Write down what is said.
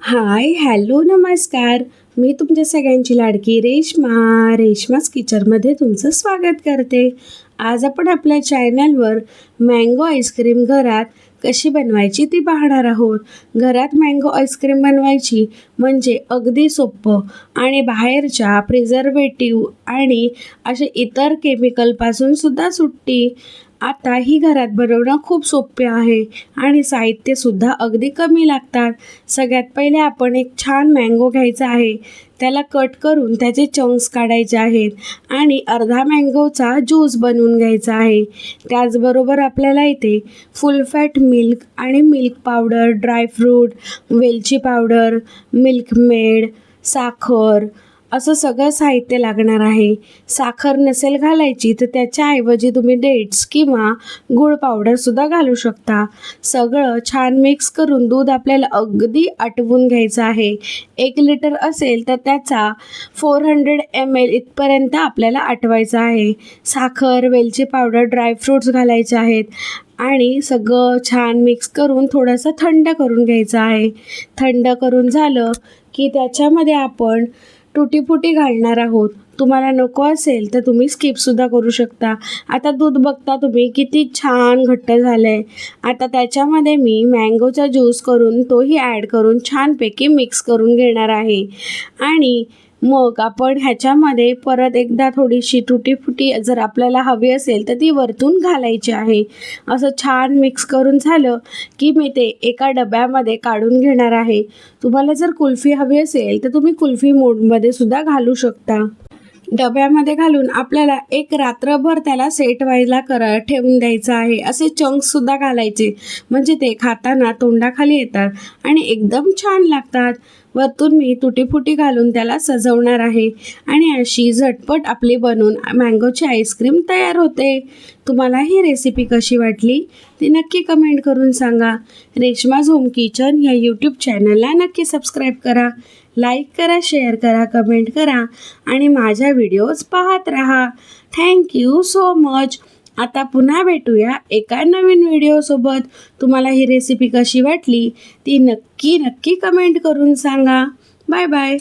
हाय, hello, नमस्कार. मी तुमच्या सगळ्यांची लाडकी रेश्माच किचनमध्ये तुमचं स्वागत करते. आज आपण आपल्या चॅनलवर मँगो आईस्क्रीम घरात कशी बनवायची ती पाहणार आहोत. घरात मँगो आईस्क्रीम बनवायची म्हणजे अगदी सोपं आणि बाहेरच्या प्रिझर्वेटिव्ह आणि असे इतर केमिकलपासून सुद्धा सुट्टी. आता ही घरात बनवणं खूप सोपे आहे आणि साहित्यसुद्धा अगदी कमी लागतात. सगळ्यात पहिले आपण एक छान मँगो घ्यायचा आहे. त्याला कट करून त्याचे चंक्स काढायचे आहेत आणि अर्धा मँगोचा ज्यूस बनवून घ्यायचा आहे. त्याचबरोबर आपल्याला इथे फुल फॅट मिल्क आणि मिल्क पावडर, ड्रायफ्रूट, वेलची पावडर, मिल्क मेड, साखर असं सगळं साहित्य लागणार आहे. साखर नसेल घालायची तर त्याच्याऐवजी तुम्ही डेट्स किंवा गूळ पावडरसुद्धा घालू शकता. सगळं छान मिक्स करून दूध आपल्याला अगदी आटवून घ्यायचं आहे. 1 लिटर असेल तर त्याचा 400 ml इथपर्यंत आपल्याला आटवायचं आहे. साखर, वेलची पावडर, ड्रायफ्रूट्स घालायचे आहेत आणि सगळं छान मिक्स करून थोडंसं थंड करून घ्यायचं आहे. थंड करून झालं की त्याच्यामध्ये आपण टुटी फुटी घालणार आहोत. तुम्हाला नको असेल तर तुम्ही स्किपसुद्धा करू शकता. आता दूध बघता तुम्ही किती छान घट्ट झालं आहे. आता त्याच्यामध्ये मी मँगोचा ज्यूस करून तोही ॲड करून छानपैकी मिक्स करून घेणार आहे आणि मग आपण ह्याच्यामध्ये परत एकदा थोडीशी टुटी फुटी जर आपल्याला हवी असेल तर ती वरतून घालायची आहे. असं छान मिक्स करून झालं की मी ते एका डब्यामध्ये काढून घेणार आहे. तुम्हाला जर कुल्फी हवी असेल तर तुम्ही कुल्फी मोडमध्ये सुद्धा घालू शकता. डब्यामध्ये घालून आपल्याला एक रात्रभर त्याला सेट व्हायला ठेवून द्यायचं आहे. असे चंक्ससुद्धा घालायचे म्हणजे ते खाताना तोंडाखाली येतात आणि एकदम छान लागतात. वरतून मी तुटीफुटी घालून त्याला सजवणार आहे आणि अशी झटपट आपली बनवून मँगोची आईस्क्रीम तयार होते. तुम्हाला ही रेसिपी कशी वाटली ती नक्की कमेंट करून सांगा. रेश्माज होम किचन या यूट्यूब चॅनलला नक्की सबस्क्राईब करा, लाईक करा, शेअर करा, कमेंट करा आणि माझ्या व्हिडिओज पाहत राहा. Thank you so much. आता पुन्हा भेटूया एका नवीन व्हिडिओसोबत. तुम्हाला ही रेसिपी कशी वाटली ती नक्की कमेंट करून सांगा. Bye bye.